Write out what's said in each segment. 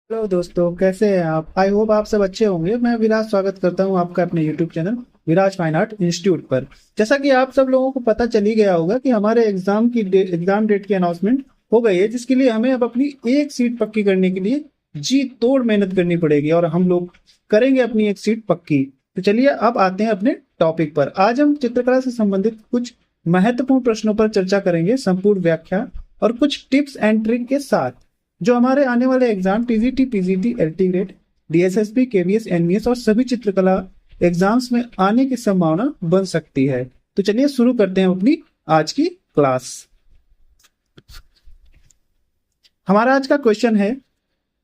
Hello दोस्तों, कैसे हैं आप? आई होप आप सब अच्छे होंगे। मैं विराज स्वागत करता हूं आपका अपने यूट्यूब चैनल विराज फाइन आर्ट इंस्टीट्यूट पर। जैसा कि आप सब लोगों को पता चल ही गया होगा कि हमारे एग्जाम डेट की अनाउंसमेंट हो गई है, जिसके लिए हमें अब अपनी एक सीट पक्की करने के लिए जी तोड़ मेहनत करनी पड़ेगी और हम लोग करेंगे अपनी एक सीट पक्की। तो चलिए अब आते हैं अपने टॉपिक पर। आज हम चित्रकला से संबंधित कुछ महत्वपूर्ण प्रश्नों पर चर्चा करेंगे, संपूर्ण व्याख्या और कुछ टिप्स एंड ट्रिक के साथ, जो हमारे आने वाले exam TGT, PGT, LT grade, DSSB, KVS, NVS और सभी चित्रकला एग्जाम्स में आने की संभावना बन सकती है। तो चलिए शुरू करते हैं अपनी आज की क्लास। हमारा आज का क्वेश्चन है,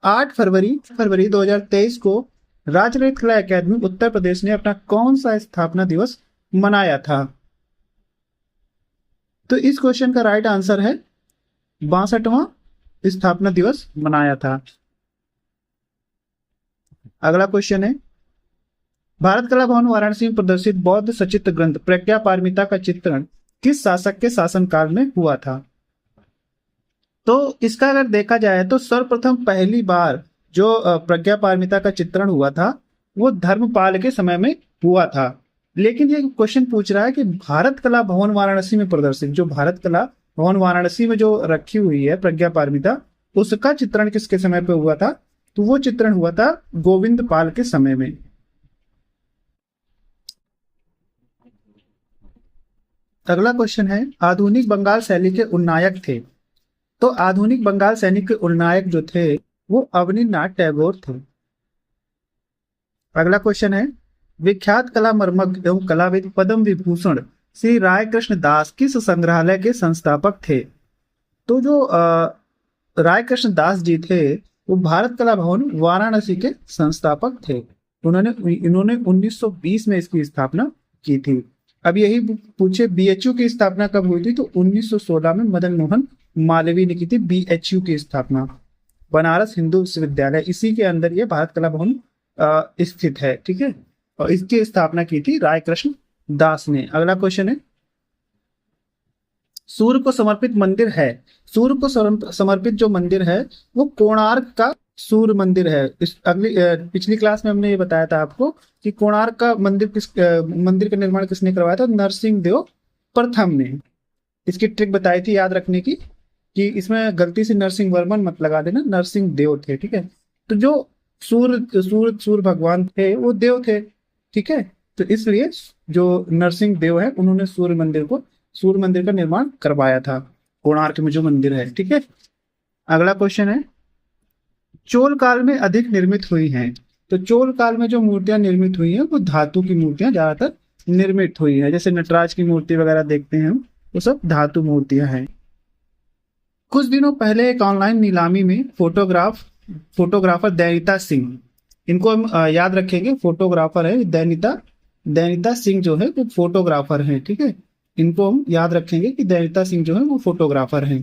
8 फरवरी 2023 को राजरहित कला एकेडमी उत्तर प्रदेश ने अपना कौन सा स्थापना दिवस मनाया था? तो इस क्वेश्चन का राइट आंसर है 62वां स्थापना दिवस मनाया था। अगला क्वेश्चन है, भारत कला भवन वाराणसी में प्रदर्शित बौद्ध सचित्र ग्रंथ प्रज्ञा पारमिता का चित्रण किस शासक के शासनकाल में हुआ था? तो इसका अगर देखा जाए तो सर्वप्रथम पहली बार जो प्रज्ञा पारमिता का चित्रण हुआ था वो धर्मपाल के समय में हुआ था। लेकिन ये क्वेश्चन पूछ रहा है कि भारत कला भवन वाराणसी में प्रदर्शित, जो भारत कला भवन वाराणसी में जो रखी हुई है प्रज्ञा पारमिता, उसका चित्रण किसके समय पे हुआ था? तो वो चित्रण हुआ था गोविंद पाल के समय में। अगला क्वेश्चन है, आधुनिक बंगाल शैली के उन्नायक थे। तो आधुनिक बंगाल शैली के उन्नायक जो थे वो अवनीनाथ टैगोर थे। अगला क्वेश्चन है, विख्यात कला मर्मज्ञ एवं कलाविद पद्म विभूषण श्री राय कृष्ण दास किस संग्रहालय के संस्थापक थे? तो जो राय कृष्ण दास जी थे वो भारत कला भवन वाराणसी के संस्थापक थे। इन्होंने 1920 में इसकी स्थापना की थी। अब यही पूछे बीएचयू की स्थापना कब हुई थी? तो 1916 में मदन मोहन मालवीय ने की थी बीएचयू की स्थापना, बनारस हिंदू विश्वविद्यालय, इसी के अंदर ये भारत कला भवन स्थित है। ठीक है, और इसकी स्थापना की थी राय कृष्ण दास ने। अगला क्वेश्चन है, सूर्य को समर्पित मंदिर है, सूर्य को समर्पित जो मंदिर है वो कोणार्क का सूर्य मंदिर है। इस अगली पिछली क्लास में हमने ये बताया था आपको कि कोणार्क का मंदिर का निर्माण किसने करवाया था? नरसिंह देव प्रथम ने। इसकी ट्रिक बताई थी याद रखने की कि इसमें गलती से नरसिंह वर्मन मत लगा देना, नरसिंह देव थे। ठीक है, तो जो सूर्य भगवान थे वो देव थे। ठीक है, तो इसलिए जो नरसिंह देव है उन्होंने सूर्य मंदिर का निर्माण करवाया था, कोणार्क में जो मंदिर है। ठीक है, अगला क्वेश्चन है, चोल काल में अधिक निर्मित हुई हैं। तो चोल काल में जो मूर्तियां निर्मित हुई हैं वो धातु की मूर्तियां ज्यादातर निर्मित हुई हैं। जैसे नटराज की मूर्ति वगैरह देखते हैं हम, वो सब धातु मूर्तियां हैं। कुछ दिनों पहले एक ऑनलाइन नीलामी में फोटोग्राफर दैनिता सिंह, इनको हम याद रखेंगे, फोटोग्राफर है दैनिता दैनिता सिंह जो है वो फोटोग्राफर है। ठीक है, इनको हम याद रखेंगे कि दैनिता सिंह जो है वो फोटोग्राफर हैं।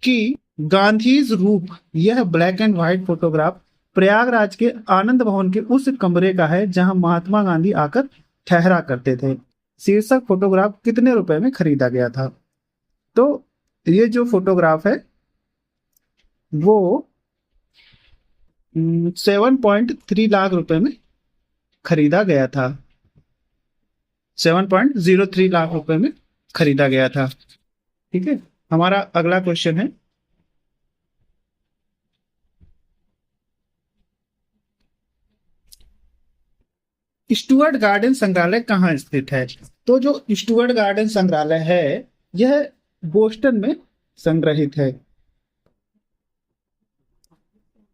कि गांधीज रूप, यह black and white photograph Prayagraj के आनंद भवन के उस कमरे का है जहां महात्मा गांधी आकर ठहरा करते थे। शीर्षक फोटोग्राफ कितने रुपए में खरीदा गया था? तो ये जो फोटोग्राफ है वो 7.3 लाख रुपए में खरीदा गया था। 7.03 लाख रुपए में खरीदा गया था। ठीक है, हमारा अगला क्वेश्चन है, स्टुअर्ट गार्डन संग्रहालय कहाँ स्थित है? तो जो स्टुअर्ट गार्डन संग्रहालय है यह बोस्टन में संग्रहित है।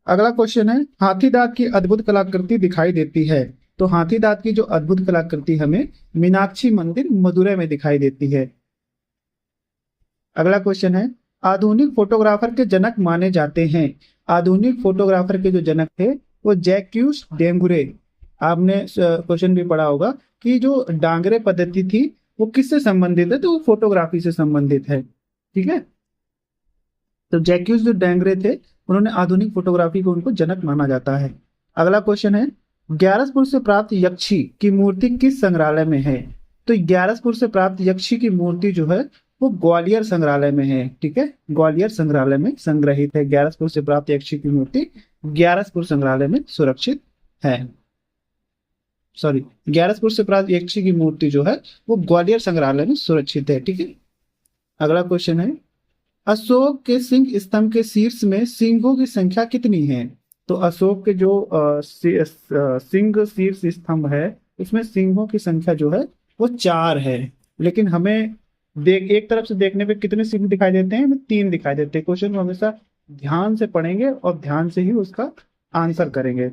अगला क्वेश्चन है, हाथी दांत की अद्भुत कलाकृति दिखाई देती है। तो हाथी दांत की जो अद्भुत कलाकृति हमें मीनाक्षी मंदिर मदुरै में दिखाई देती है। अगला क्वेश्चन है, आधुनिक फोटोग्राफर के जनक माने जाते हैं। आधुनिक फोटोग्राफर के जो जनक थे वो जैक्यूस डेंगुरे। आपने क्वेश्चन भी पढ़ा होगा कि जो डांगरे पद्धति थी वो किससे संबंधित है? तो वो फोटोग्राफी से संबंधित है। ठीक है, तो जैक्यूस जो डेंगरे थे उन्होंने आधुनिक फोटोग्राफी को उनको जनक माना जाता है। अगला क्वेश्चन है, ग्यारसपुर से प्राप्त यक्षी की मूर्ति किस संग्रहालय में है? तो ग्यारसपुर से प्राप्त यक्षी की मूर्ति जो है वो ग्वालियर संग्रहालय में है। ठीक है, ग्वालियर संग्रहालय में संग्रहित है ग्यारसपुर से प्राप्त यक्षी की मूर्ति, ग्यारसपुर संग्रहालय में सुरक्षित है। सॉरी, ग्यारसपुर से प्राप्त यक्षी की मूर्ति जो है वो ग्वालियर संग्रहालय में सुरक्षित है। ठीक है, अगला क्वेश्चन है, अशोक के सिंह स्तंभ के शीर्ष में सिंहों की संख्या कितनी है? तो अशोक के जो सिंह शीर्ष स्तंभ है उसमें सिंहों की संख्या जो है वो 4 है। लेकिन हमें एक तरफ से देखने पे कितने सिंह दिखाई देते हैं? हमें 3 दिखाई देते हैं। क्वेश्चन को हमेशा ध्यान से पढ़ेंगे और ध्यान से ही उसका आंसर करेंगे।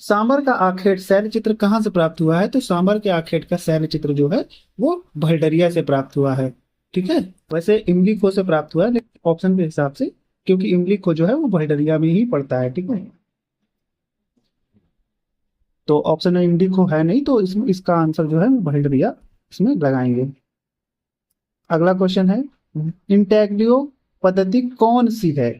सांबर का आखेट शैल चित्र कहाँ से प्राप्त हुआ है? तो सांबर के आखेट का शैल चित्र जो है वो भलडरिया से प्राप्त हुआ है। ठीक है, वैसे इमली खो से प्राप्त हुआ है लेकिन ऑप्शन के हिसाब से, क्योंकि इमली खो जो है वो भलडरिया में ही पड़ता है। ठीक है, तो ऑप्शन में इमली खो है नहीं, तो इसमें इसका आंसर जो है भलडरिया इसमें लगाएंगे। अगला क्वेश्चन है, इंटेग्रियो पद्धति कौन सी है?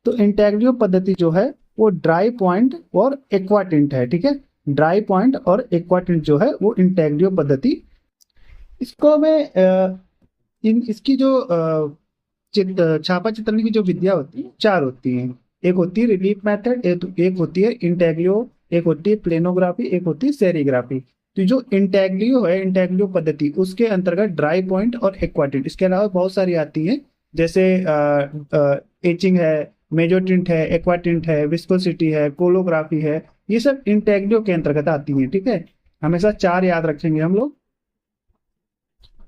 तो इंटेग्रियो पद्धति जो है वो ड्राई पॉइंट और एक्वाटिंट है। ठीक है, ड्राई पॉइंट और एक्वाटिंट जो है वो इंटेग्रियो पद्धति। इसको मैं इसकी जो छापा चित्रण की जो विद्या होती है 4 होती हैं। एक होती है रिलीफ मेथड, एक होती है इंटेग्रियो, एक होती है प्लेनोग्राफी, एक होती है सेरिग्राफी। तो जो इंटेग्रियो है, इंटेग्रियो पद्धति, उसके अंतर्गत ड्राई पॉइंट और एक्वाटिंट, इसके अलावा बहुत सारी आती हैं, जैसे एचिंग है, मेजोटिंट है, एक्वाटिंट है, विस्कोसिटी है, कोलोग्राफी है, ये सब इंटेग्रियो के अंतर्गत आती हैं। ठीक है, हमेशा 4 याद रखेंगे हम लोग।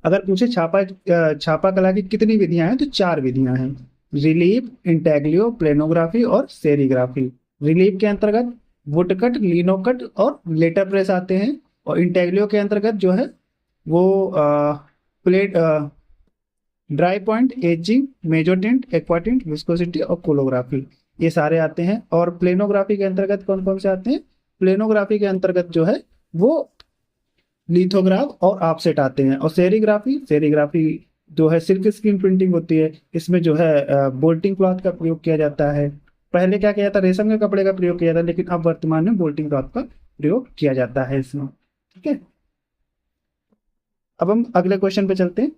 अगर पूछे छापा कला की कितनी विधियां हैं, तो 4 विधियां हैं, रिलीफ, इंटेग्रियो, प्लेनोग्राफी और सेरिग्राफी। रिलीफ के अंतर्गत वुडकट, लिनोकट और लेटर प्रेस आते हैं, और इंटेग्रियो के अंतर्गत जो है वो plate dry point, etching, mezzotint, aquatint, viscosity और कोलोग्राफी, ये सारे आते हैं। और प्लेनोग्राफी के अंतर्गत कौन कौन से आते हैं? प्लेनोग्राफी के अंतर्गत जो है वो लिथोग्राफ और ऑफसेट आते हैं। और सेरिग्राफी जो है सिल्क स्क्रीन प्रिंटिंग होती है, इसमें जो है बोल्टिंग क्लॉथ का प्रयोग किया जाता है। पहले क्या किया जाता, रेशम के कपड़े का प्रयोग किया जाता, लेकिन अब वर्तमान में बोल्टिंग क्लॉथ का प्रयोग किया जाता है इसमें। ठीक है, अब हम अगले क्वेश्चन पे चलते हैं,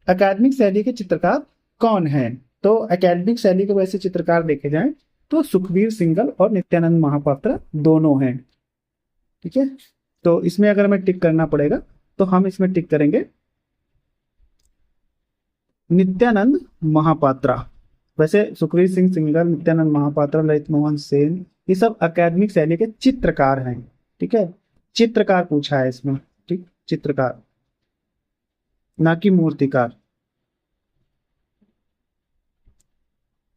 एकेडमिक शैली के चित्रकार कौन है? तो एकेडमिक शैली के वैसे चित्रकार देखे जाएं तो सुखवीर सिंगल और नित्यानंद महापात्रा दोनों हैं। ठीक है, तो इसमें अगर हमें टिक करना पड़ेगा तो हम इसमें टिक करेंगे नित्यानंद महापात्रा। वैसे सुखवीर सिंह सिंगल, नित्यानंद महापात्रा, ललित मोहन सेन, ये सब एकेडमिक शैली के चित्रकार हैं। ठीक है, चित्रकार पूछा है इसमें, ठीक, चित्रकार, ना कि मूर्तिकार।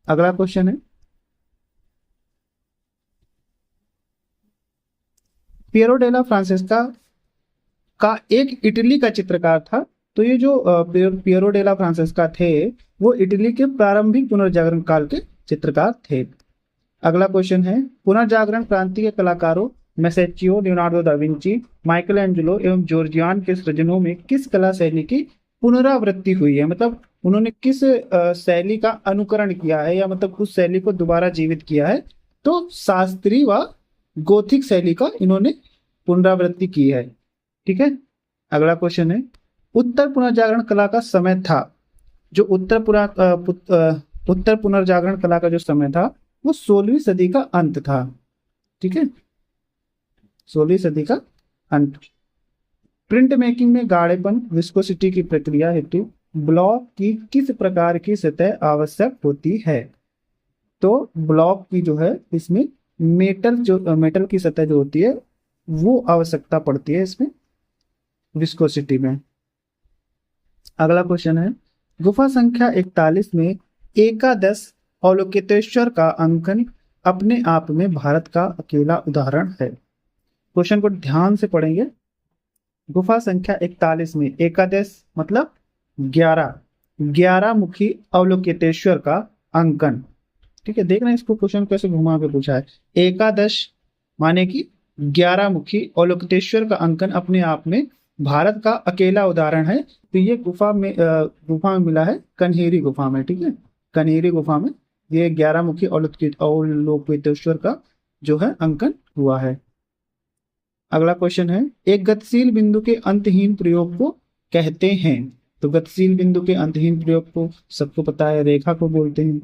अगला क्वेश्चन है, पियरो डेला फ्रांसेस्का का एक इटली का चित्रकार था। तो ये जो पियरो डेला फ्रांसेस्का थे वो इटली के प्रारंभिक पुनर्जागरण काल के चित्रकार थे। अगला क्वेश्चन है, पुनर्जागरण क्रांति के कलाकारों Masaccio, Leonardo da Vinci, Michael Angelo एवं जॉर्जियान के सृजनों में किस कला शैली की पुनरावृत्ति हुई है? मतलब उन्होंने किस शैली का अनुकरण किया है, या मतलब उस शैली को दोबारा जीवित किया है? तो शास्त्रीय व गोथिक शैली का इन्होंने पुनरावृत्ति की है। ठीक है, अगला क्वेश्चन है, उत्तर पुनर्जागरण कला का समय था, जो उत्तर पुनर्जागरण कला का जो समय था वो 16वीं सदी का अंत था। ठीक है, 16वीं सदी का अंत। प्रिंट मेकिंग में गाढ़ेपन, विस्कोसिटी की प्रक्रिया हेतु ब्लॉक की किस प्रकार की सतह आवश्यक होती है? तो ब्लॉक की जो है इसमें मेटल की सतह जो होती है वो आवश्यकता पड़ती है इसमें विस्कोसिटी में। अगला क्वेश्चन है, गुफा संख्या 41 में एकादश अवलोकितेश्वर का अंकन अपने आप में भारत का अकेला उदाहरण है। क्वेश्चन को ध्यान से पढ़ेंगे। गुफा संख्या 41 में एकादश मतलब 11 मुखी अवलोकितेश्वर का अंकन। ठीक है, देख रहे हैं इसको, क्वेश्चन कैसे घुमा के पूछा है। एकादश माने कि 11 मुखी अवलोकितेश्वर का अंकन अपने आप में भारत का अकेला उदाहरण है। तो ये गुफा में मिला है कन्हेरी गुफा में। ठीक है, कन्हेरी गुफा में ये 11 मुखी अवलोकितेश्वर का जो है अंकन हुआ है। अगला क्वेश्चन है, एक गतिशील बिंदु के अंतहीन प्रयोग को कहते हैं। तो गतिशील बिंदु के अंतहीन प्रयोग को सबको पता है, रेखा को बोलते हैं।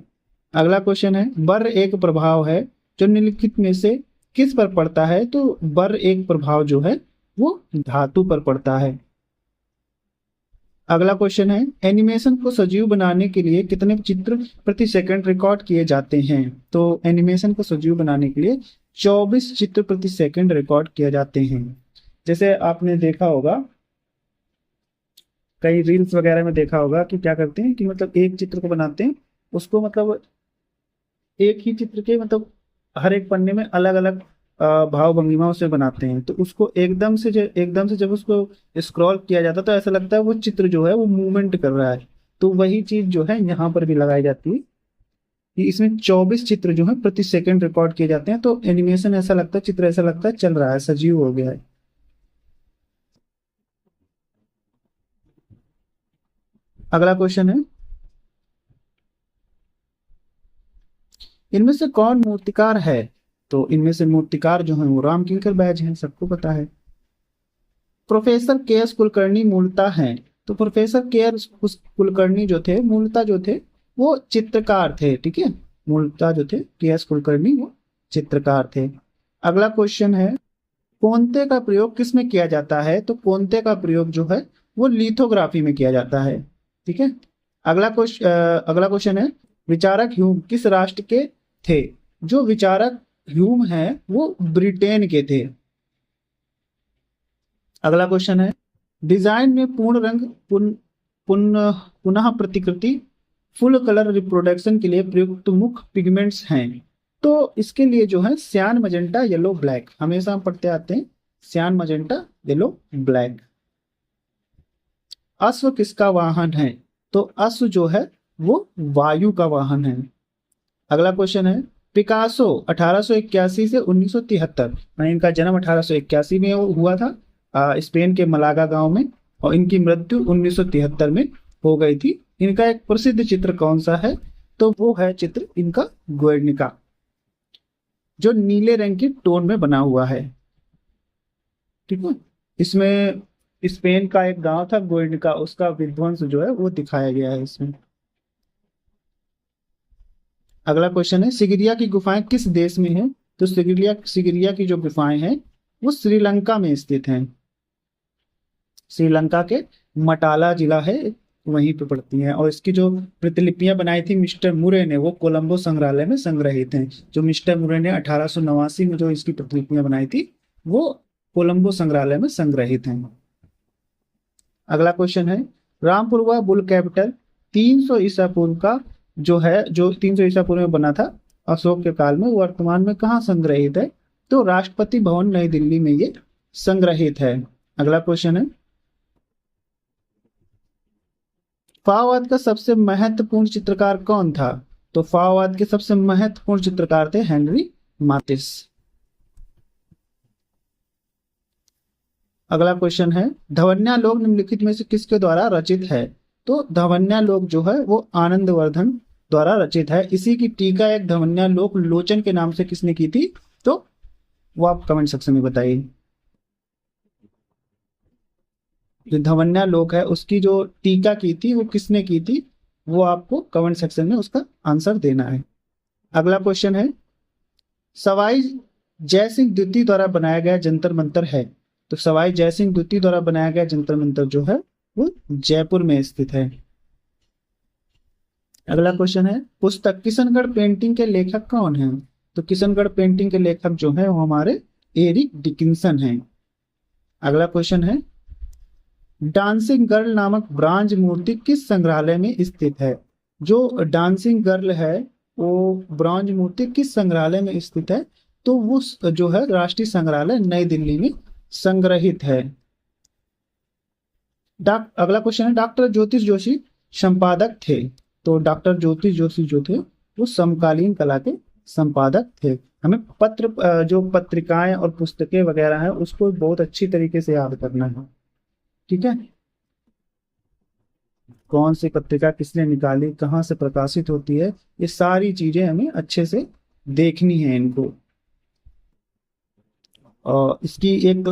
अगला क्वेश्चन है, बर एक प्रभाव है जो निम्नलिखित में से किस पर पड़ता है? तो बर एक प्रभाव जो है वो धातु पर पड़ता है। अगला क्वेश्चन है, एनिमेशन को सजीव बनाने के लिए कितने चित्र प्रति सेकंड रिकॉर्ड किए जाते हैं? तो एनिमेशन को सजीव बनाने के लिए 24 चित्र प्रति सेकंड रिकॉर्ड किए जाते हैं। जैसे आपने देखा होगा, कई रील्स वगैरह में देखा होगा कि क्या करते हैं कि मतलब एक चित्र को बनाते हैं, उसको मतलब एक ही चित्र के मतलब हर एक पन्ने में अलग अलग भाव भंगिमाओं से बनाते हैं। तो उसको एकदम से जब उसको स्क्रॉल किया जाता है तो ऐसा लगता है वो चित्र जो है वो मूवमेंट कर रहा है। तो वही चीज जो है यहाँ पर भी लगाई जाती है कि इसमें 24 चित्र जो है प्रति सेकंड रिकॉर्ड किए जाते हैं। तो एनिमेशन ऐसा लगता है, चित्र ऐसा लगता है चल रहा है, सजीव हो गया है। अगला क्वेश्चन है, इनमें से कौन मूर्तिकार है? तो इनमें से मूर्तिकार जो है वो राम किंकर बैज हैं, सबको पता है। प्रोफेसर के एस कुलकर्णी मूलतः हैं। तो प्रोफेसर के एस कुलकर्णी जो थे मूलतः जो थे वो चित्रकार थे, ठीक है। मूलतः जो थे के एस कुलकर्णी वो चित्रकार थे। अगला क्वेश्चन है, कोंते का प्रयोग किस में किया जाता है? तो कोंते का प्रयोग जो है वो लिथोग्राफी में किया जाता है, ठीक है। अगला क्वेश्चन है, विचारक ह्यूम किस राष्ट्र के थे? जो विचारक ह्यूम है वो ब्रिटेन के थे। अगला क्वेश्चन है, डिजाइन में पूर्ण रंग पुनः प्रतिकृति फुल कलर रिप्रोडक्शन के लिए प्रयुक्त मुख्य पिगमेंट्स हैं। तो इसके लिए जो है सियान, मजेंटा, येलो, ब्लैक, हमेशा हम पढ़ते आते हैं सियान, मजेंटा, येलो, ब्लैक। अश्व किसका वाहन है? तो अश्व जो है वो वायु का वाहन है। अगला क्वेश्चन है, पिकासो 1881 से 1973, इनका जन्म 1881 में हुआ था स्पेन के मलागा गांव में, और इनकी मृत्यु 1973 में हो गई थी। इनका एक प्रसिद्ध चित्र कौन सा है? तो वो है चित्र इनका गुएर्निका, जो नीले रंग की टोन में बना हुआ है, ठीक है। इसमें स्पेन का एक गांव था गुएर्निका, उसका विध्वंस जो है वो दिखाया गया है इसमें। अगला क्वेश्चन है, सिगिरिया की गुफाएं किस देश में हैं? तो सिगिरिया की जो गुफाएं हैं वो श्रीलंका में स्थित हैं। श्रीलंका के मटाला जिला है वहीं पे पड़ती हैं। और इसकी जो प्रतिलिपियां बनाई थी मिस्टर मुरे ने, वो कोलंबो संग्रहालय में संग्रहित हैं। जो मिस्टर मुरे ने 1889 में जो इसकी प्रतिलिपियां बनाई थी वो कोलंबो संग्रहालय में संग्रहित हैं। अगला क्वेश्चन है, रामपुरवा बुल कैपिटल 300 ईसा पूर्व का जो 300 ईसा पूर्व में बना था अशोक के काल में, वर्तमान में कहाँ संग्रहित है? तो राष्ट्रपति भवन नई दिल्ली में ये संग्रहित है। अगला क्वेश्चन है, फाओवाद का सबसे महत्वपूर्ण चित्रकार कौन था? तो फाओवाद के सबसे महत्वपूर्ण चित्रकार थे हेनरी मातिस। अगला क्वेश्चन है, धवन्यालोक निम्नलिखित में से किसके द्वारा रचित है? तो धवन्यालोक जो है वो आनंदवर्धन द्वारा रचित है। इसी की टीका एक धवन्यालोक लोचन के नाम से किसने की थी? तो वो आप कमेंट सेक्शन में बताइए। जो धवन्यालोक है उसकी जो टीका की थी वो किसने की थी, वो आपको कमेंट सेक्शन में उसका आंसर देना है। अगला क्वेश्चन है, सवाई जयसिंह द्वितीय द्वारा बनाया गया जंतर मंतर है। तो सवाई जयसिंह द्वितीय द्वारा बनाया गया जंतर मंतर जो है वो जयपुर में स्थित है। अगला क्वेश्चन है, पुस्तक किशनगढ़ पेंटिंग के लेखक कौन हैं? तो किशनगढ़ पेंटिंग के लेखक जो है वो हमारे एरिक डिकिंसन हैं। अगला क्वेश्चन है, डांसिंग गर्ल नामक ब्रांज मूर्ति किस संग्रहालय में स्थित है? जो डांसिंग गर्ल है वो ब्रॉन्ज मूर्ति किस संग्रहालय में स्थित है? तो वो जो है राष्ट्रीय संग्रहालय नई दिल्ली में संग्रहित है। अगला क्वेश्चन है, डॉक्टर ज्योतिष जोशी संपादक थे। तो डॉक्टर ज्योतिष जोशी जो थे वो समकालीन कला के संपादक थे। हमें जो पत्रिकाएं और पुस्तकें वगैरह हैं उसको बहुत अच्छी तरीके से याद करना है, ठीक है। कौन सी पत्रिका किसने निकाली, कहाँ से प्रकाशित होती है, ये सारी चीजें हमें अच्छे से देखनी है इनको। और इसकी एक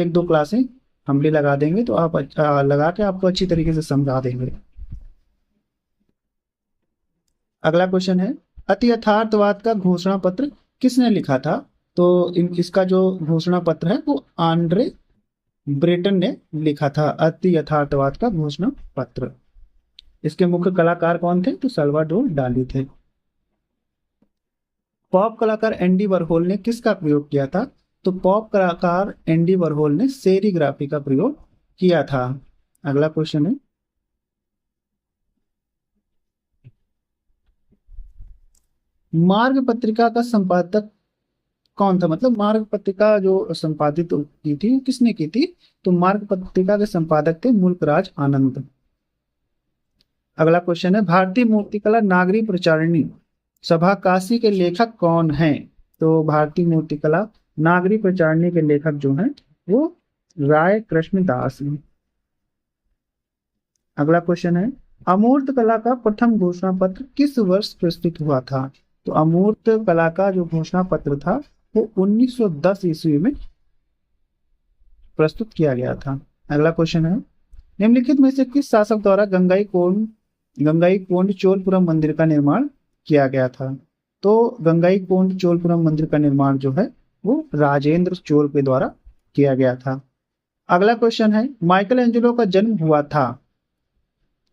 दो क्लासें हम भी लगा देंगे, तो आप लगा के आपको अच्छी तरीके से समझा देंगे। अगला क्वेश्चन है, अति यथार्थवाद का घोषणा पत्र किसने लिखा था? तो इसका जो घोषणा पत्र है वो आंड्रे ब्रेटन ने लिखा था, अति यथार्थवाद का घोषणा पत्र। इसके मुख्य कलाकार कौन थे? तो सल्वाडोर डाली थे। पॉप कलाकार एंडी वॉरहोल ने किसका प्रयोग किया था? तो पॉप कलाकार एंडी वॉरहोल ने सेरीग्राफी का प्रयोग किया था। अगला क्वेश्चन है, मार्ग पत्रिका का संपादक कौन था? मतलब मार्ग पत्रिका जो संपादित की थी किसने की थी? तो मार्ग पत्रिका के संपादक थे मुल्कराज आनंद। अगला क्वेश्चन है, भारतीय मूर्तिकला नागरी प्रचारिणी सभा काशी के लेखक कौन हैं? तो भारतीय मूर्तिकला नागरी प्रचारिणी के लेखक जो हैं वो राय कृष्णदास हैं। अगला क्वेश्चन है, अमूर्त कला का प्रथम घोषणा पत्र किस वर्ष प्रस्तुत हुआ था? तो अमूर्त कला का जो घोषणा पत्र था वो 1910 ईस्वी में प्रस्तुत किया गया था। अगला क्वेश्चन है, निम्नलिखित में से किस शासक द्वारा गंगाईकोंड चोलपुरम मंदिर का निर्माण किया गया था? तो गंगाईकोंड चोलपुरम मंदिर का निर्माण जो है वो राजेंद्र चोल के द्वारा किया गया था। अगला क्वेश्चन है, माइकल एंजेलो का जन्म हुआ था।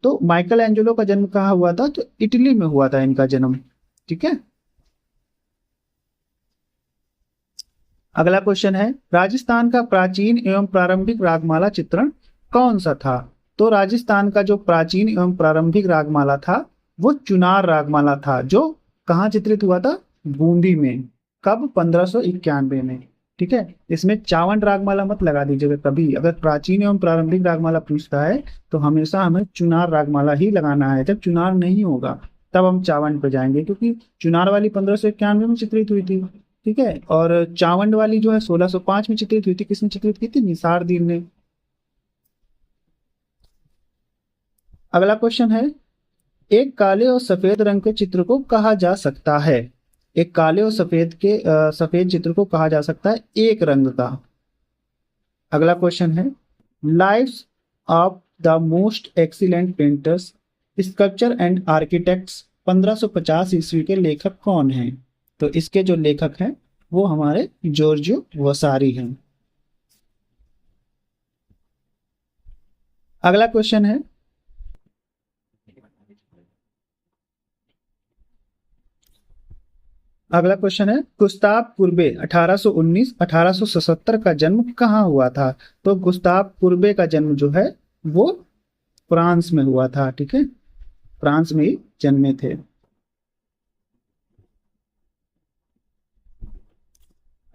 तो माइकल एंजेलो का जन्म कहाँ हुआ था? तो इटली में हुआ था इनका जन्म। ठीक है। अगला क्वेश्चन है, राजस्थान का प्राचीन एवं प्रारंभिक रागमाला चित्रण कौन सा था? तो राजस्थान का जो प्राचीन एवं प्रारंभिक रागमाला था वो चुनार रागमाला था, जो कहाँ चित्रित हुआ था? बूंदी में। कब? 1591 में। ठीक है। इसमें चावंड रागमाला मत लगा दीजिएगा कभी। अगर प्राचीन एवं प्रारंभिक रागमाला पूछता है तो हमेशा हमें चुनार रागमाला ही लगाना है। जब चुनार नहीं होगा तब हम चावंड पे जाएंगे, क्योंकि चुनार वाली 1591 में चित्रित हुई थी। ठीक है। और चावंड वाली जो है 1605 में चित्रित हुई थी। किसने चित्रित की थी? निसारदीन ने। अगला क्वेश्चन है, एक काले और सफेद रंग के चित्र को कहा जा सकता है? एक काले और सफेद चित्र को कहा जा सकता है एक रंग का। अगला क्वेश्चन है, lives of the most excellent painters sculpture and architects 1550 ईस्वी के लेखक कौन हैं? तो इसके जो लेखक हैं वो हमारे जॉर्जियो वसारी हैं। अगला क्वेश्चन है, गुस्ताव कुर्बे 1819-1877 का जन्म कहाँ हुआ था? तो गुस्ताव कुर्बे का जन्म जो है वो फ्रांस में हुआ था। ठीक है। फ्रांस में ही जन्मे थे।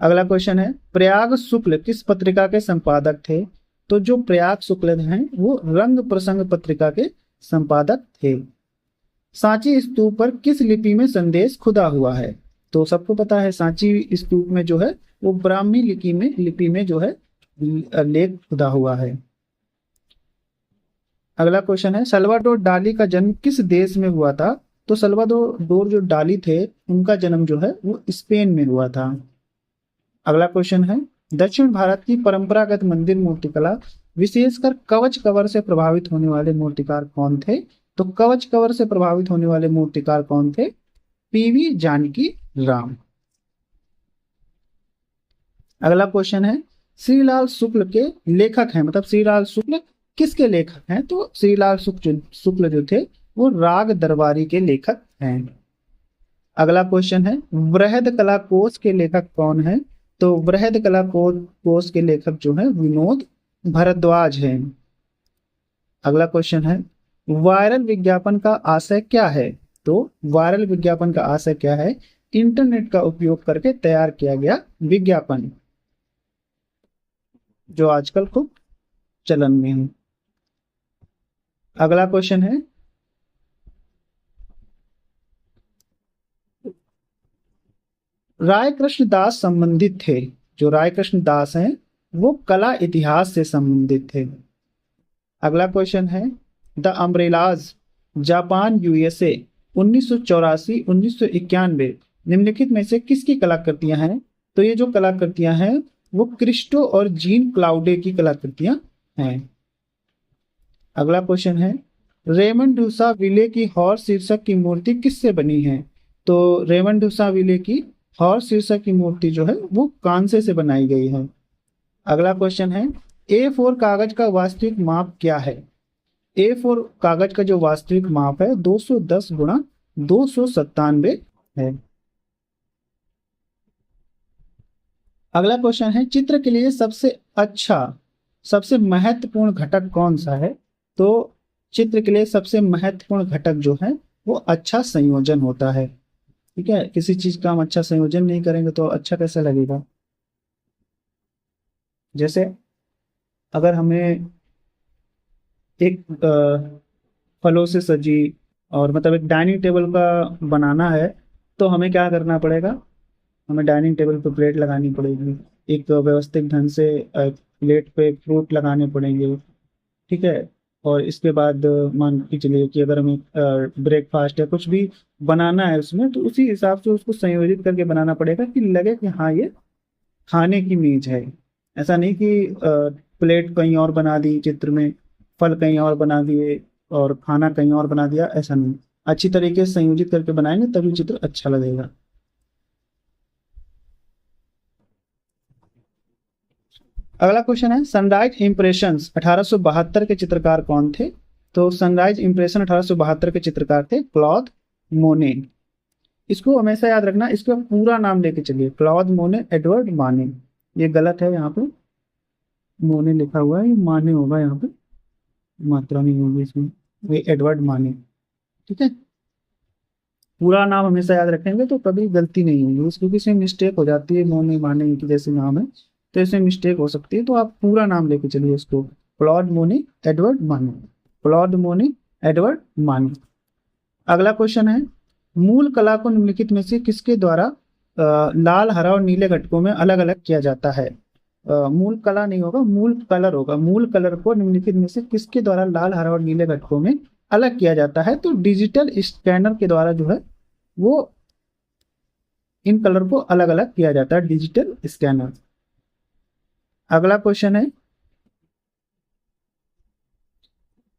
अगला क्वेश्चन है, प्रयाग शुक्ल किस पत्रिका के संपादक थे? तो जो प्रयाग शुक्ल हैं वो रंग प्रसंग पत्रिका के संपादक थे। सांची स्तूप पर किस लिपि में संदेश खुदा हुआ है? तो सबको पता है सांची स्तूप में जो है वो ब्राह्मी लिपि में जो है लेख खुदा हुआ है। अगला क्वेश्चन है, सल्वाडोर डाली का जन्म किस देश में हुआ था? तो सल्वाडोर जो डाली थे उनका जन्म जो है वो स्पेन में हुआ था। अगला क्वेश्चन है, दक्षिण भारत की परंपरागत मंदिर मूर्तिकला विशेषकर कवच कवर से प्रभावित होने वाले मूर्तिकार कौन थे? तो कवच कवर से प्रभावित होने वाले मूर्तिकार कौन थे? पीवी जानकी राम। अगला क्वेश्चन है, श्रीलाल शुक्ल के लेखक हैं, मतलब श्रीलाल शुक्ल किसके लेखक हैं? तो श्रीलाल शुक्ल जो थे वो राग दरबारी के लेखक हैं। अगला क्वेश्चन है, वृहद कला कोश के लेखक कौन है? तो वृहद कला कोश के लेखक जो है विनोद भारद्वाज हैं। अगला क्वेश्चन है, वायरल विज्ञापन का आशय क्या है? तो वायरल विज्ञापन का आशय क्या है? इंटरनेट का उपयोग करके तैयार किया गया विज्ञापन, जो आजकल खूब चलन में है। अगला क्वेश्चन है, राय कृष्ण दास संबंधित थे। जो राय कृष्ण दास हैं वो कला इतिहास से संबंधित थे। अगला क्वेश्चन है, द अम्ब्रेलाज जापान यूएसए 1984 1991 निम्नलिखित में से किसकी कलाकृतियां हैं? तो ये जो कलाकृतियां हैं वो क्रिस्टो और जीन क्लाउडे की कलाकृतियां हैं। अगला क्वेश्चन है, रेमंड डूसा विले की हॉर्स शीर्षक की मूर्ति किससे बनी है? तो रेमंड डुसाविले की हॉर्स शीर्षक की मूर्ति जो है वो कांसे से बनाई गई है। अगला क्वेश्चन है, A4 कागज का वास्तविक माप क्या है? A4 कागज का जो वास्तविक माप है 210 गुणा 297 है। अगला क्वेश्चन है, चित्र के लिए सबसे महत्वपूर्ण घटक कौन सा है? तो चित्र के लिए सबसे महत्वपूर्ण घटक जो है वो अच्छा संयोजन होता है। ठीक है, किसी चीज का हम अच्छा संयोजन नहीं करेंगे तो अच्छा कैसे लगेगा? जैसे अगर हमें एक फलों से सजी और मतलब एक डाइनिंग टेबल का बनाना है, तो हमें क्या करना पड़ेगा? हमें डाइनिंग टेबल पर प्लेट लगानी पड़ेगी, एक व्यवस्थित ढंग से प्लेट पे फ्रूट लगाने पड़ेंगे। ठीक है, और इसके बाद मान के चलिए कि अगर हमें ब्रेकफास्ट या कुछ भी बनाना है उसमें, तो उसी हिसाब से उसको संयोजित करके बनाना पड़ेगा कि लगे कि हाँ ये खाने की मेज है। ऐसा नहीं कि प्लेट कहीं और बना दी चित्र में, फल कहीं और बना दिए और खाना कहीं और बना दिया, ऐसा नहीं। अच्छी तरीके से संयोजित करके बनाएंगे तभी चित्र अच्छा लगेगा। अगला क्वेश्चन है, सनराइज इंप्रेशंस 1872 के चित्रकार कौन थे? तो सनराइज इंप्रेशन 1872 के चित्रकार थे क्लॉद मोने। इसको हमेशा याद रखना, इसका पूरा नाम लेके चलिए, क्लॉद मोने एडवर्ड माने। ये गलत है, यहाँ पे मोने लिखा हुआ है, ये माने होगा, यहाँ पे मात्रा नहीं होगी इसमें, ये एडवर्ड माने। ठीक है, पूरा नाम हमेशा याद रखेंगे तो कभी गलती नहीं होगी उसको, क्योंकि इसमें मिस्टेक हो जाती है, मोने माने की जैसे नाम है तो इसमें मिस्टेक हो सकती है। तो आप पूरा नाम लेके चलिए इसको, क्लॉड मोने एडवर्ड माने, क्लॉड मोने एडवर्ड माने। अगला क्वेश्चन है, मूल कला को निम्नलिखित में से किसके द्वारा लाल, हरा और नीले घटकों में अलग अलग किया जाता है? मूल कला नहीं होगा, मूल कलर होगा। मूल कलर को निम्नलिखित में से किसके द्वारा लाल, हरा और नीले घटकों में अलग किया जाता है? तो डिजिटल स्कैनर के द्वारा जो है वो इन कलर को अलग अलग किया जाता है, डिजिटल स्कैनर। अगला क्वेश्चन है,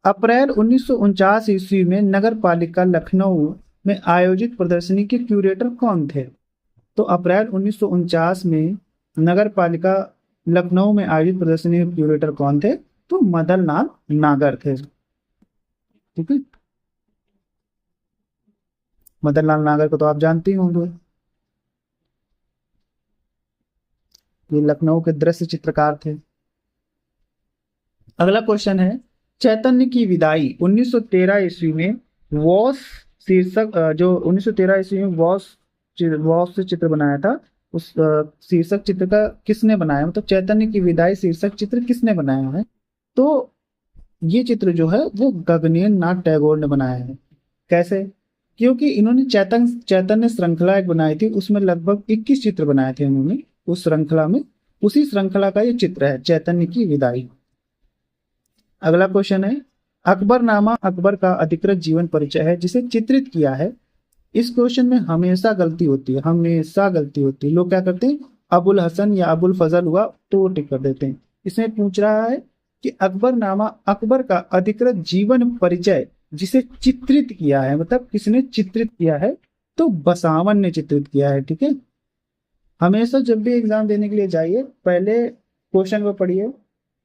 अप्रैल 1949 ईस्वी में नगर पालिका लखनऊ में आयोजित प्रदर्शनी के क्यूरेटर कौन थे? तो अप्रैल 1949 में नगर पालिका लखनऊ में आयोजित प्रदर्शनी के क्यूरेटर कौन थे? तो मदन लाल नागर थे। ठीक है, मदन लाल नागर को तो आप जानते ही होंगे, ये लखनऊ के दृश्य चित्रकार थे। अगला क्वेश्चन है, चैतन्य की विदाई 1913 ईस्वी में वॉस शीर्षक जो 1913 ईस्वी में वॉस से चित्र बनाया था, उस शीर्षक चित्र का किसने बनाया? मतलब चैतन्य की विदाई शीर्षक चित्र किसने बनाया है? तो ये चित्र जो है वो गगनेन्द्र नाथ टैगोर ने बनाया है। कैसे? क्योंकि इन्होंने चैतन्य श्रृंखला एक बनाई थी, उसमें लगभग 21 चित्र बनाए थे इन्होंने उस श्रृंखला में, उसी श्रृंखला का ये चित्र है चैतन्य की विदाई। अगला क्वेश्चन है, अकबरनामा अकबर का अधिकृत जीवन परिचय है जिसे चित्रित किया है। इस क्वेश्चन में हमेशा गलती होती है, हमेशा गलती होती है। लोग क्या करते हैं, अबुल हसन या अबुल फजल हुआ तो वो टिक कर देते हैं। इसमें पूछ रहा है कि अकबरनामा अकबर का अधिकृत जीवन परिचय जिसे चित्रित किया है, मतलब किसने चित्रित किया है? तो बसावन ने चित्रित किया है। ठीक है, हमेशा जब भी एग्जाम देने के लिए जाइए पहले क्वेश्चन को पढ़िए,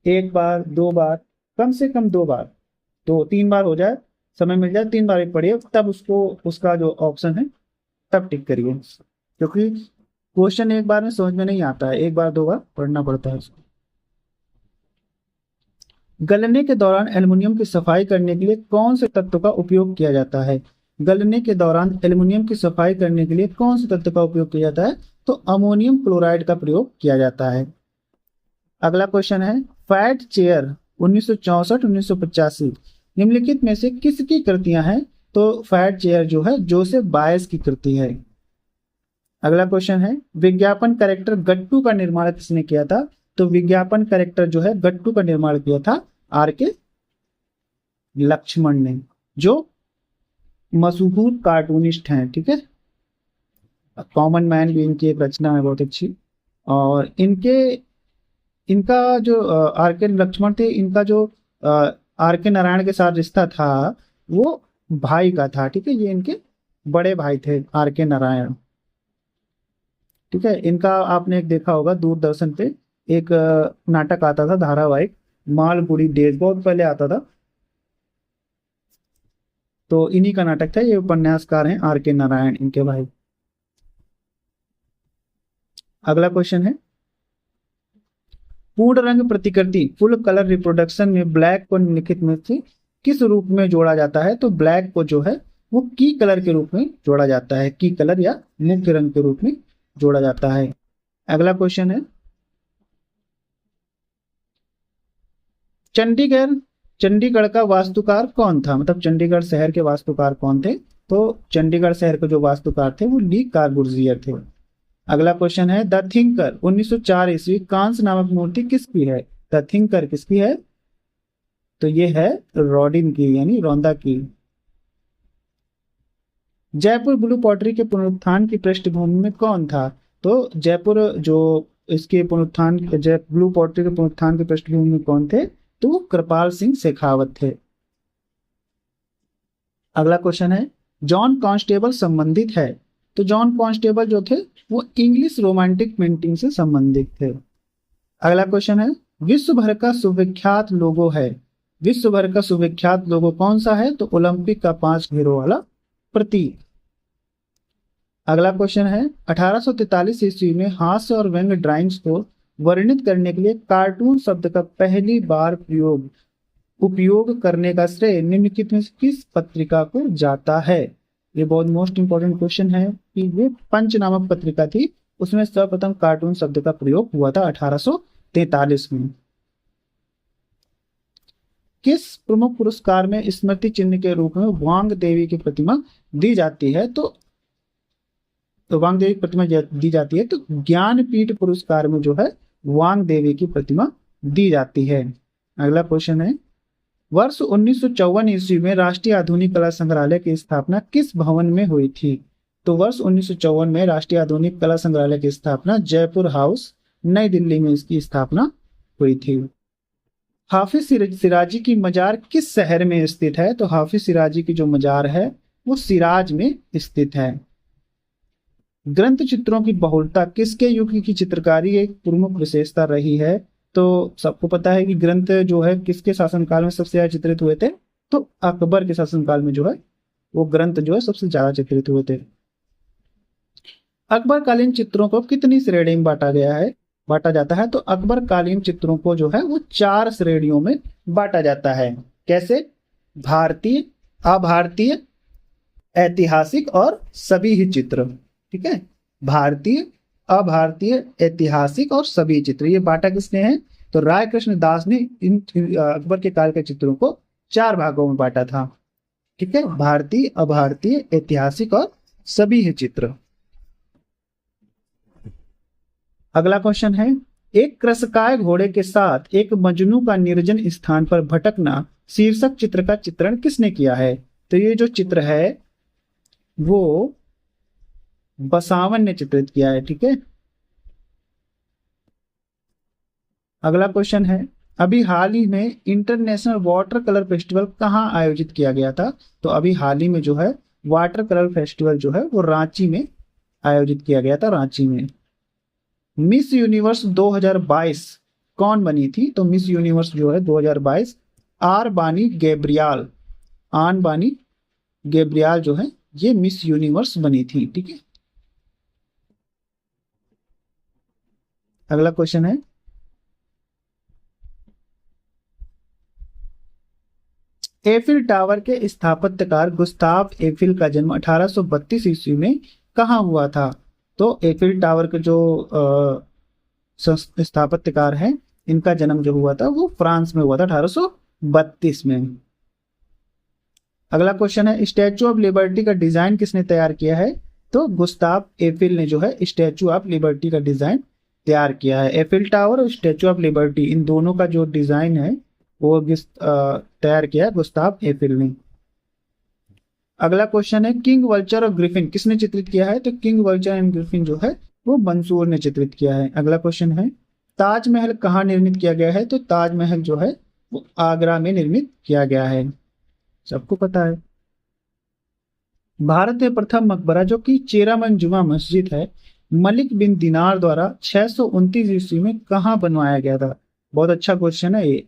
एक बार, दो बार, कम से कम 2 बार, तो 3 बार हो जाए, समय मिल जाए 3 बार एक पढ़िए, तब उसको उसका जो ऑप्शन है तब टिक करिए, क्योंकि क्वेश्चन एक बार में समझ में नहीं आता है, एक बार 2 बार पढ़ना पड़ता है उसको। गलने के दौरान एल्युमिनियम की सफाई करने के लिए कौन से तत्व का उपयोग किया जाता है? गलने के दौरान एल्युमिनियम की सफाई करने के लिए कौन से तत्व का उपयोग किया जाता है? तो अमोनियम क्लोराइड का प्रयोग किया जाता है। अगला क्वेश्चन है, फैट चेयर 1964-1985 निम्नलिखित में से किसकी कृतियां हैं? तो फैट चेयर जो है जोसेफ बायस की कृति है। अगला क्वेश्चन है, विज्ञापन कैरेक्टर गट्टू का निर्माण किसने किया था? तो विज्ञापन कैरेक्टर जो है गट्टू का निर्माण किया था आर के लक्ष्मण ने, जो मशहूर कार्टूनिस्ट हैं। ठीक है, कॉमन मैन भी इनकी एक रचना है बहुत अच्छी, और इनका जो आर के लक्ष्मण थे, इनका जो आर के नारायण के साथ रिश्ता था वो भाई का था। ठीक है, ये इनके बड़े भाई थे आर के नारायण। ठीक है, इनका आपने एक देखा होगा दूरदर्शन पे, एक नाटक आता था धारावाहिक, मालगुड़ी डेज, बहुत पहले आता था। तो इन्हीं का नाटक था, ये उपन्यासकार हैं आर के नारायण, इनके भाई। अगला क्वेश्चन है, पूर्ण रंग प्रतिकृति फुल कलर रिप्रोडक्शन में ब्लैक को निम्नलिखित में से किस रूप में जोड़ा जाता है? तो ब्लैक को जो है वो की कलर के रूप में जोड़ा जाता है, की कलर या मुख्य रंग के रूप में जोड़ा जाता है। अगला क्वेश्चन है, चंडीगढ़ चंडीगढ़ का वास्तुकार कौन था? मतलब चंडीगढ़ शहर के वास्तुकार कौन थे? तो चंडीगढ़ शहर के जो वास्तुकार थे वो ली कार्बुजियर थे। अगला क्वेश्चन है, द थिंकर 1904 ईस्वी कांस्य नामक मूर्ति किसकी है? द थिंकर किसकी है? तो ये है रॉडिन की, यानी रौंदा की। जयपुर ब्लू पॉटरी के पुनरुत्थान की पृष्ठभूमि में कौन था? तो जयपुर जो इसके पुनरुत्थान, जय ब्लू पॉटरी के पुनरुत्थान की पृष्ठभूमि में कौन थे? तो वो कृपाल सिंह शेखावत थे। अगला क्वेश्चन है, जॉन कॉन्स्टेबल संबंधित है? तो जॉन कॉन्स्टेबल जो थे वो इंग्लिश रोमांटिक पेंटिंग से संबंधित थे। अगला क्वेश्चन है, विश्व भर का सुविख्यात लोगो है, विश्व भर का सुविख्यात लोगो कौन सा है? तो ओलंपिक का 5 घेरों वाला प्रतीक। अगला क्वेश्चन है, 1843 ईस्वी में हास्य और व्यंग्य ड्राइंग्स को वर्णित करने के लिए कार्टून शब्द का पहली बार उपयोग करने का श्रेय निम्नलिखित में से किस पत्रिका को जाता है? ये बहुत मोस्ट इंपॉर्टेंट क्वेश्चन है कि ये पंच नामक पत्रिका थी, उसमें सर्वप्रथम कार्टून शब्द का प्रयोग हुआ था 1843 में। किस प्रमुख पुरस्कार में स्मृति चिन्ह के रूप में वांग देवी की प्रतिमा दी जाती है? तो वांग देवी की प्रतिमा दी जाती है, तो ज्ञानपीठ पुरस्कार में जो है वांग देवी की प्रतिमा दी जाती है। अगला क्वेश्चन है, वर्ष 1954 ईस्वी में राष्ट्रीय आधुनिक कला संग्रहालय की स्थापना किस भवन में हुई थी? तो वर्ष 1954 में राष्ट्रीय आधुनिक कला संग्रहालय की स्थापना जयपुर हाउस, नई दिल्ली में इसकी स्थापना हुई थी। हाफिज सिराजी की मजार किस शहर में स्थित है? तो हाफिज सिराजी की जो मजार है वो सिराज में स्थित है। ग्रंथ चित्रों की बहुलता किसके युग की चित्रकारी एक प्रमुख विशेषता रही है? तो सबको पता है कि ग्रंथ जो है किसके शासनकाल में सबसे ज्यादा चित्रित हुए थे? तो अकबर के शासनकाल में जो है वो ग्रंथ जो है सबसे ज्यादा चित्रित हुए थे। अकबर कालीन चित्रों को कितनी श्रेणी में बांटा जाता है? तो अकबर कालीन चित्रों को जो है वो 4 श्रेणियों में बांटा जाता है। कैसे? भारतीय, अभारतीय, ऐतिहासिक और सभी ही चित्र। ठीक है, भारतीय, अभारतीय, ऐतिहासिक और सभी चित्र, ये बांटा किसने है? तो राय कृष्ण दास ने इन अकबर के काल के चित्रों को 4 भागों में बांटा था। ठीक है, भारतीय, अभारतीय, ऐतिहासिक और सभी ही चित्र। अगला क्वेश्चन है, एक कृशकाय घोड़े के साथ एक मजनू का निर्जन स्थान पर भटकना शीर्षक चित्र का चित्रण किसने किया है? तो ये जो चित्र है वो बसावन ने चित्रित किया है। ठीक है, अगला क्वेश्चन है, अभी हाल ही में इंटरनेशनल वाटर कलर फेस्टिवल कहाँ आयोजित किया गया था? तो अभी हाल ही में जो है वाटर कलर फेस्टिवल जो है वो रांची में आयोजित किया गया था, रांची में। मिस यूनिवर्स 2022 कौन बनी थी? तो मिस यूनिवर्स जो है 2022 आर बानी गैब्रियाल, आन बानी गैब्रियाल जो है ये मिस यूनिवर्स बनी थी। ठीक है, अगला क्वेश्चन है, एफिल टावर के स्थापत्यकार गुस्ताव एफिल का जन्म 1832 ईस्वी में कहाँ हुआ था? तो एफिल टावर के जो स्थापत्यकार हैं इनका जन्म जो हुआ था वो फ्रांस में हुआ था 1832 में। अगला क्वेश्चन है, स्टैचू ऑफ लिबर्टी का डिजाइन किसने तैयार किया है? तो गुस्ताव एफिल ने जो है स्टैचू ऑफ लिबर्टी का डिजाइन तैयार किया है। एफिल टावर और स्टैचू ऑफ लिबर्टी इन दोनों का जो डिजाइन है वो तैयार किया है गुस्ताव एफिल ने। अगला क्वेश्चन है, किंग वल्चर और ग्रिफिन किसने चित्रित किया है? तो किंग वल्चर एंड ग्रिफिन जो है वो मंसूर ने चित्रित किया है। अगला क्वेश्चन है, ताजमहल कहाँ निर्मित किया गया है? तो ताजमहल जो है वो आगरा में निर्मित किया गया है, सबको पता है। भारत में प्रथम मकबरा जो कि चेरामन जुमा मस्जिद है, मलिक बिन दिनार द्वारा 629 ईस्वी में कहाँ बनवाया गया था? बहुत अच्छा क्वेश्चन है ये।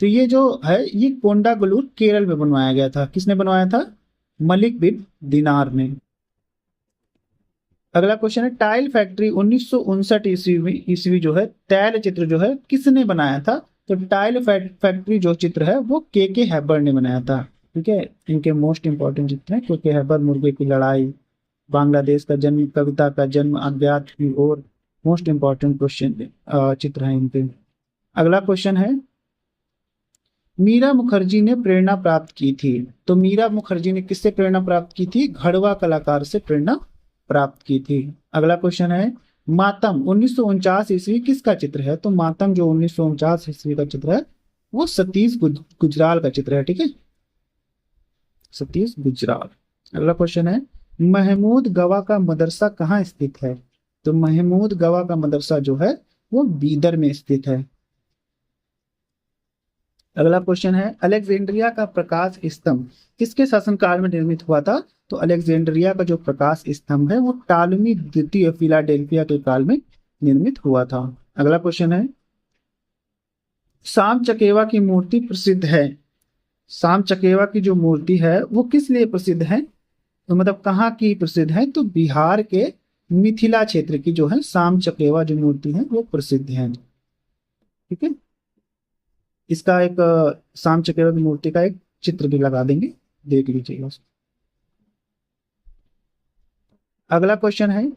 तो ये जो है ये कोंडागुलूर केरल में बनवाया गया था। किसने बनवाया था? मलिक बिन दिनार ने। अगला क्वेश्चन है, टाइल फैक्ट्री 1959 ईस्वी जो है तैल चित्र जो है किसने बनाया था? तो टाइल फैक्ट्री जो चित्र है वो के हैबर ने बनाया था। ठीक है, इनके मोस्ट इंपॉर्टेंट चित्र हैं के हैबर, मुर्गे की लड़ाई, बांग्लादेश का जन्म, कविता का जन्म, अज्ञात की ओर, मोस्ट इंपॉर्टेंट क्वेश्चन चित्र हैं इनके। अगला क्वेश्चन है, मीरा मुखर्जी ने प्रेरणा प्राप्त की थी। तो मीरा मुखर्जी ने किससे प्रेरणा प्राप्त की थी? घड़वा कलाकार से प्रेरणा प्राप्त की थी। अगला क्वेश्चन है, मातम 1949 ईस्वी किसका चित्र है? तो मातम जो 1949 ईस्वी का चित्र है वो सतीश गुजराल का चित्र है। ठीक है, सतीश गुजराल। अगला क्वेश्चन है, महमूद गवा का मदरसा कहाँ स्थित है? तो महमूद गवा का मदरसा जो है वो बीदर में स्थित है। अगला क्वेश्चन है, अलेक्जेंड्रिया का प्रकाश स्तंभ किसके शासनकाल में निर्मित हुआ था? तो अलेक्जेंड्रिया का जो प्रकाश स्तंभ है वो टालमी द्वितीय फिलाडेल्फिया के काल में निर्मित हुआ था। अगला क्वेश्चन है, शाम चकेवा की मूर्ति प्रसिद्ध है। शाम चकेवा की जो मूर्ति है वो किस लिए प्रसिद्ध है? तो मतलब कहाँ की प्रसिद्ध है? तो बिहार के मिथिला क्षेत्र की जो है शाम चकेवा जो मूर्ति है वो प्रसिद्ध है। ठीक है, इसका एक शाम चकेवा की मूर्ति का एक चित्र भी लगा देंगे, देख लीजिएगा। अगला क्वेश्चन है,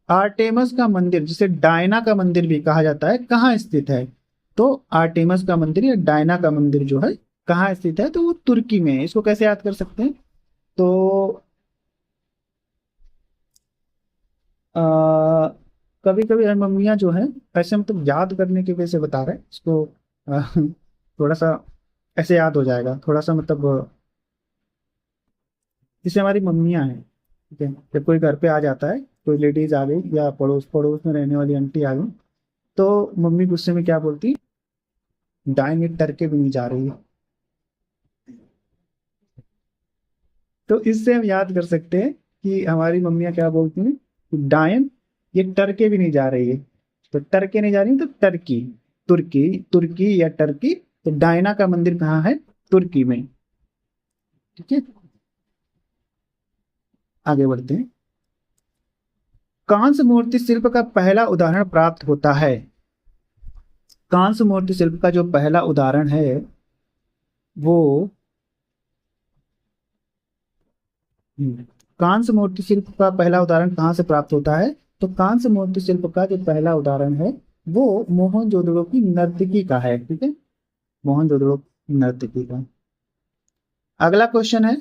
आर्टेमस का मंदिर जिसे डायना का मंदिर भी कहा जाता है कहाँ स्थित है? तो आर्टेमस का मंदिर या डायना का मंदिर जो है कहाँ स्थित है? तो वो तुर्की में है। इसको कैसे याद कर सकते हैं? तो कभी कभी मम्मियाँ जो है ऐसे मतलब याद करने की वजह से बता रहे हैं इसको, थोड़ा सा ऐसे याद हो जाएगा, थोड़ा सा मतलब जैसे हमारी मम्मियाँ हैं। ठीक है, जब कोई घर पे आ जाता है, कोई लेडीज आ गई या पड़ोस पड़ोस में रहने वाली आंटी आ गई, तो मम्मी गुस्से में क्या बोलती? डाइन ये टरके भी नहीं जा रही है। तो इससे हम याद कर सकते हैं कि हमारी मम्मियाँ क्या बोलती हैं, डायन ये टरके भी नहीं जा रही है। तो टरके नहीं जा रही तो टर्की, तुर्की, तुर्की या टर्की। तो डायना का मंदिर कहाँ है? तुर्की में। ठीक है, आगे बढ़ते हैं। कांस्य मूर्ति शिल्प का पहला उदाहरण प्राप्त होता है। कांस्य मूर्ति शिल्प का जो पहला उदाहरण है वो कांस्य मूर्ति शिल्प का पहला उदाहरण कहाँ से प्राप्त होता है? तो कांस्य मूर्ति शिल्प का जो पहला उदाहरण है वो मोहनजोदड़ो की नर्तकी का है। ठीक है, मोहनजोदड़ो नर्तकी का। अगला क्वेश्चन है,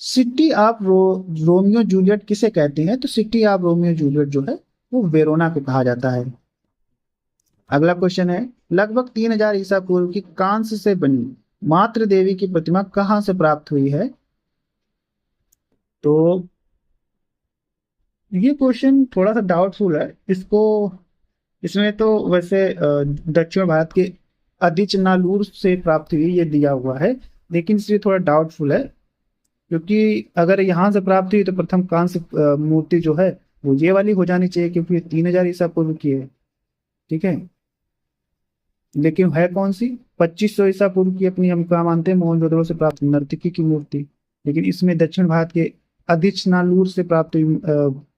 सिटी ऑफ रोमियो जूलियट किसे कहते हैं? तो सिटी ऑफ रोमियो जूलियट जो है वो वेरोना को कहा जाता है। अगला क्वेश्चन है, लगभग 3000 ईसा पूर्व की कांस्य से बनी मातृ देवी की प्रतिमा कहाँ से प्राप्त हुई है? तो ये क्वेश्चन थोड़ा सा डाउटफुल है। इसको इसमें तो वैसे दक्षिण भारत के अदिचनालूर से प्राप्त हुई ये दिया हुआ है, लेकिन इसलिए थोड़ा डाउटफुल है, क्योंकि अगर यहाँ से प्राप्त हुई तो प्रथम कांस्य मूर्ति जो है वो ये वाली हो जानी चाहिए, क्योंकि 3000 ईसा पूर्व की है। ठीक है, लेकिन है कौन सी? 2500 ईसा पूर्व की अपनी हम क्या मानते हैं, मोहनजोदड़ो से प्राप्त नर्तकी की मूर्ति। लेकिन इसमें दक्षिण भारत के अधिचनालूर से प्राप्त हुई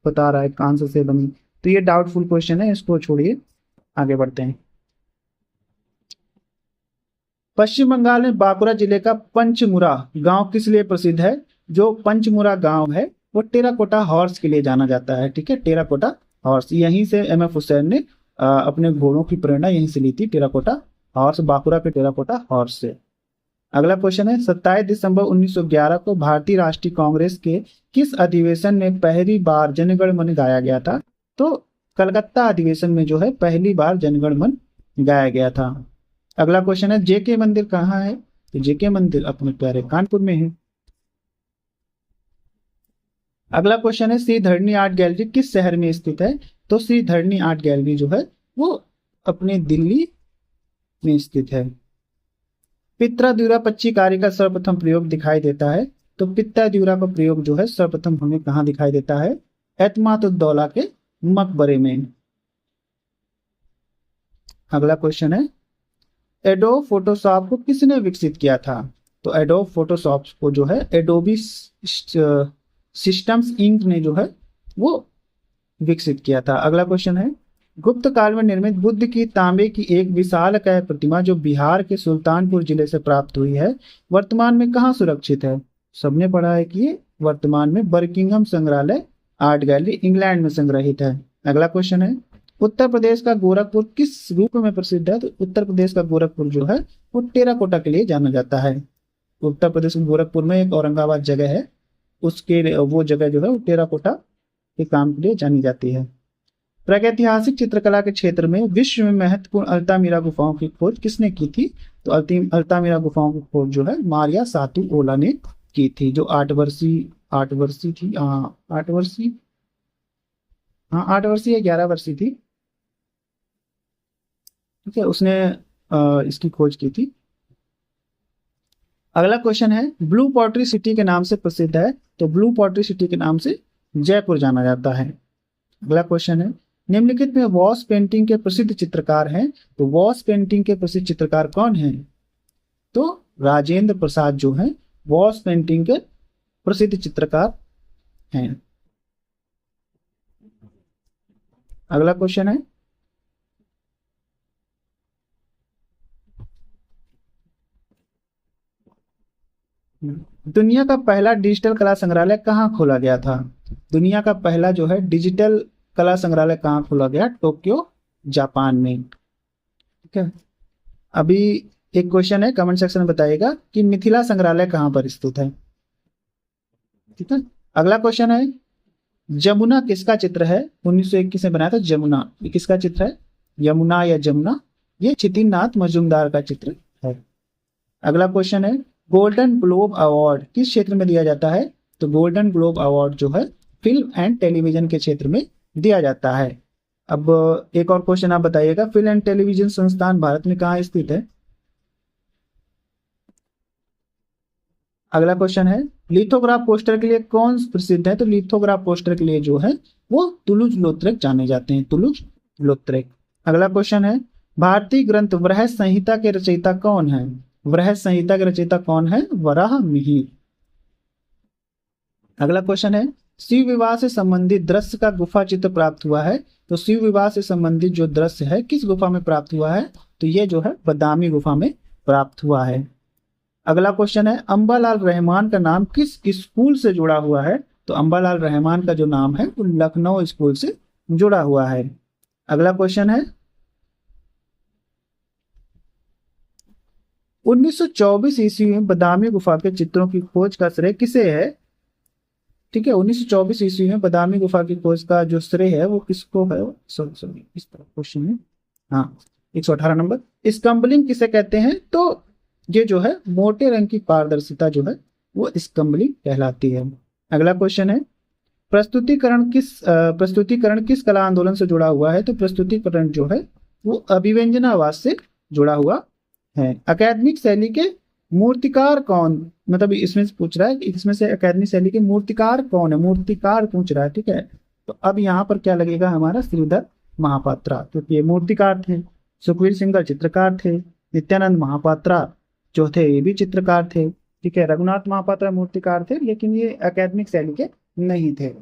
बता रहा है कांस्य से बनी। तो ये डाउटफुल क्वेश्चन है, इसको छोड़िए, आगे बढ़ते हैं। पश्चिम बंगाल में बांकुड़ा जिले का पंचमुरा गांव किस लिए प्रसिद्ध है? जो पंचमुरा गांव है वो टेराकोटा हॉर्स के लिए जाना जाता है। ठीक है, टेराकोटा हॉर्स, यहीं से एम एफ हुसैन ने अपने घोड़ों की प्रेरणा यहीं से ली थी, टेराकोटा हॉर्स, बांकुड़ा के टेराकोटा हॉर्स से। अगला क्वेश्चन है, 27 दिसंबर 1911 को भारतीय राष्ट्रीय कांग्रेस के किस अधिवेशन में पहली बार जनगण मन गाया गया था? तो कलकत्ता अधिवेशन में जो है पहली बार जनगण मन गाया गया था। अगला क्वेश्चन है, जेके मंदिर कहाँ है? तो जेके मंदिर अपने प्यारे कानपुर में है। अगला क्वेश्चन है, श्री धरणी आर्ट गैलरी किस शहर में स्थित है? तो श्री धरणी आर्ट गैलरी जो है वो अपने दिल्ली में स्थित है। पित्राद्युरा पच्चीकारी का सर्वप्रथम प्रयोग दिखाई देता है। तो पित्ताद्युरा का प्रयोग जो है सर्वप्रथम हमें कहाँ दिखाई देता है? एतमातुद्दौला के मकबरे में। अगला क्वेश्चन है, एडोब फोटोशॉप को किसने विकसित किया था? तो एडोब फोटोशॉप को जो है एडोबी सिस्टम्स इंक ने जो है वो विकसित किया था। अगला क्वेश्चन है, गुप्त काल में निर्मित बुद्ध की तांबे की एक विशालकाय प्रतिमा जो बिहार के सुल्तानपुर जिले से प्राप्त हुई है, वर्तमान में कहाँ सुरक्षित है? सबने पढ़ा है कि ये वर्तमान में बर्किंघम संग्रहालय आर्ट गैलरी इंग्लैंड में संग्रहित है। अगला क्वेश्चन है, उत्तर प्रदेश का गोरखपुर किस रूप में प्रसिद्ध है? तो उत्तर प्रदेश का गोरखपुर जो है वो टेराकोटा के लिए जाना जाता है। उत्तर प्रदेश के गोरखपुर में एक औरंगाबाद जगह है, उसके वो जगह जो है वो टेराकोटा के काम के लिए जानी जाती है। प्रागैतिहासिक चित्रकला के क्षेत्र में विश्व में महत्वपूर्ण अल्तामिरा गुफाओं की खोज किसने की थी? तो अल्तामिरा गुफाओं की खोज जो है मारिया सातुओला ने की थी, जो 8 वर्षीय थी। हाँ 8 वर्षीय, हाँ 8 वर्षीय या 11 वर्षीय थी। ठीक है, उसने इसकी खोज की थी। अगला क्वेश्चन है, ब्लू पॉटरी सिटी के नाम से प्रसिद्ध है। तो ब्लू पॉटरी सिटी के नाम से जयपुर जाना जाता है। अगला क्वेश्चन है, निम्नलिखित में वॉश पेंटिंग के प्रसिद्ध चित्रकार हैं। तो वॉश पेंटिंग के प्रसिद्ध चित्रकार कौन हैं? तो राजेंद्र प्रसाद जो हैं वॉश पेंटिंग के प्रसिद्ध चित्रकार हैं। अगला क्वेश्चन है, दुनिया का पहला डिजिटल कला संग्रहालय कहाँ खोला गया था? दुनिया का पहला जो है डिजिटल कला संग्रहालय कहाँ खोला गया? टोक्यो जापान में। ठीक है, अभी एक क्वेश्चन है, कमेंट सेक्शन में बताइएगा कि मिथिला संग्रहालय कहाँ पर स्थित है। ठीक है, अगला क्वेश्चन है, जमुना किसका चित्र है? 1921 में बनाया था जमुना। ये किसका चित्र है? यमुना या जमुना, ये छितिननाथ मजूमदार का चित्र है। अगला क्वेश्चन है, गोल्डन ग्लोब अवार्ड किस क्षेत्र में दिया जाता है? तो गोल्डन ग्लोब अवार्ड जो है फिल्म एंड टेलीविजन के क्षेत्र में दिया जाता है। अब एक और क्वेश्चन आप बताइएगा, फिल्म एंड टेलीविजन संस्थान भारत में कहाँ स्थित है? अगला क्वेश्चन है, लिथोग्राफ पोस्टर के लिए कौन प्रसिद्ध है? तो लिथोग्राफ पोस्टर के लिए जो है वो तुलुज लौत्रेक जाने जाते हैं, तुलुज लौत्रेक। अगला क्वेश्चन है, भारतीय ग्रंथ वराह संहिता के रचयिता कौन है? वराह संहिता के रचयिता कौन है? वराह मिहिर। अगला क्वेश्चन है, शिव विवाह से संबंधित दृश्य का गुफा चित्र प्राप्त हुआ है। तो शिव विवाह से संबंधित जो दृश्य है किस गुफा में प्राप्त हुआ है? तो ये जो है बदामी गुफा में प्राप्त हुआ है। अगला क्वेश्चन है, अंबालाल रहमान का नाम किस स्कूल से जुड़ा हुआ है? तो अंबालाल रहमान का जो नाम है वो लखनऊ स्कूल से जुड़ा हुआ है। अगला क्वेश्चन है, 1924 ईस्वी में बदामी गुफा के चित्रों की खोज का श्रेय किसे है? ठीक है, 1924 ईस्वी में बदामी गुफा की खोज का जो श्रेय है वो किसको है? सॉरी इस तरह क्वेश्चन है, हाँ 118 नंबर। स्कम्बलिंग किसे कहते हैं? तो ये जो है मोटे रंग की पारदर्शिता जो है वो स्कम्बलिंग कहलाती है। अगला क्वेश्चन है, प्रस्तुतिकरण किस कला आंदोलन से जुड़ा हुआ है? तो प्रस्तुतिकरण जो है वो अभिव्यंजनावाद से जुड़ा हुआ है। अकादमिक शैली के मूर्तिकार कौन, मतलब इसमें से पूछ रहा है कि इसमें से अकादमिक शैली के मूर्तिकार कौन है, मूर्तिकार पूछ रहा है। ठीक है, तो अब यहाँ पर क्या लगेगा हमारा? श्रीधर महापात्रा, क्योंकि ये मूर्तिकार थे। सुखवीर सिंगल चित्रकार थे। नित्यानंद महापात्रा जो थे ये भी चित्रकार थे। ठीक है, रघुनाथ महापात्रा मूर्तिकार थे लेकिन ये अकादमिक शैली के नहीं थे।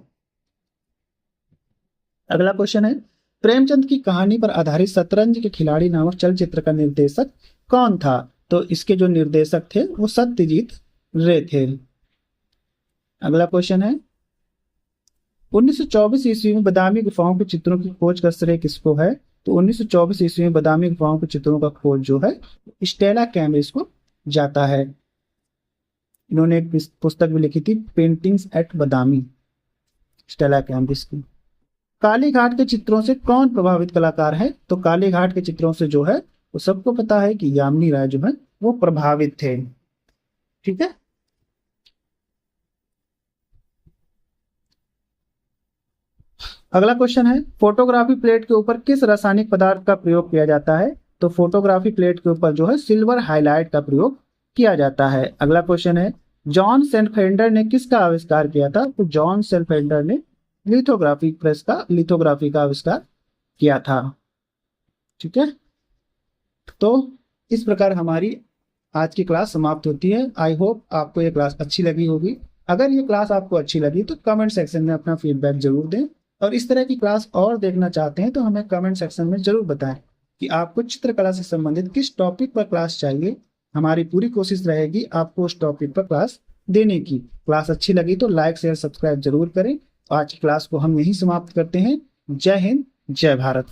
अगला क्वेश्चन है, प्रेमचंद की कहानी पर आधारित शतरंज के खिलाड़ी नामक चलचित्र का निर्देशक कौन था? तो इसके जो निर्देशक थे वो सत्यजीत रे थे। अगला क्वेश्चन है, 1924 ईस्वी में बदामी गुफाओं के चित्रों की खोज का श्रेय किसको है? तो 1924 ईस्वी में बदामी गुफाओं के चित्रों का खोज जो है स्टेला कैम्ब्रिज को जाता है। इन्होंने एक पुस्तक भी लिखी थी, पेंटिंग्स एट बदामी, स्टेला कैम्ब्रिज की। कालीघाट के चित्रों से कौन प्रभावित कलाकार है? तो कालीघाट के चित्रों से जो है वो सबको पता है कि यामिनी राय जो है वो प्रभावित थे। ठीक है, अगला क्वेश्चन है, फोटोग्राफी प्लेट के ऊपर किस रासायनिक पदार्थ का प्रयोग किया जाता है? तो फोटोग्राफी प्लेट के ऊपर जो है सिल्वर हाइलाइट का प्रयोग किया जाता है। अगला क्वेश्चन है, जॉन सेल्फहेंडर ने किसका आविष्कार किया था? तो जॉन सेल्फहेंडर ने लिथोग्राफी का आविष्कार किया था। ठीक है, तो इस प्रकार हमारी आज की क्लास समाप्त होती है। आई होप आपको ये क्लास अच्छी लगी होगी। अगर ये क्लास आपको अच्छी लगी तो कमेंट सेक्शन में अपना फीडबैक जरूर दें, और इस तरह की क्लास और देखना चाहते हैं तो हमें कमेंट सेक्शन में जरूर बताएं कि आपको चित्रकला से संबंधित किस टॉपिक पर क्लास चाहिए। हमारी पूरी कोशिश रहेगी आपको उस टॉपिक पर क्लास देने की। क्लास अच्छी लगी तो लाइक शेयर सब्सक्राइब जरूर करें। आज की क्लास को हम यहीं समाप्त करते हैं। जय हिंद, जय भारत।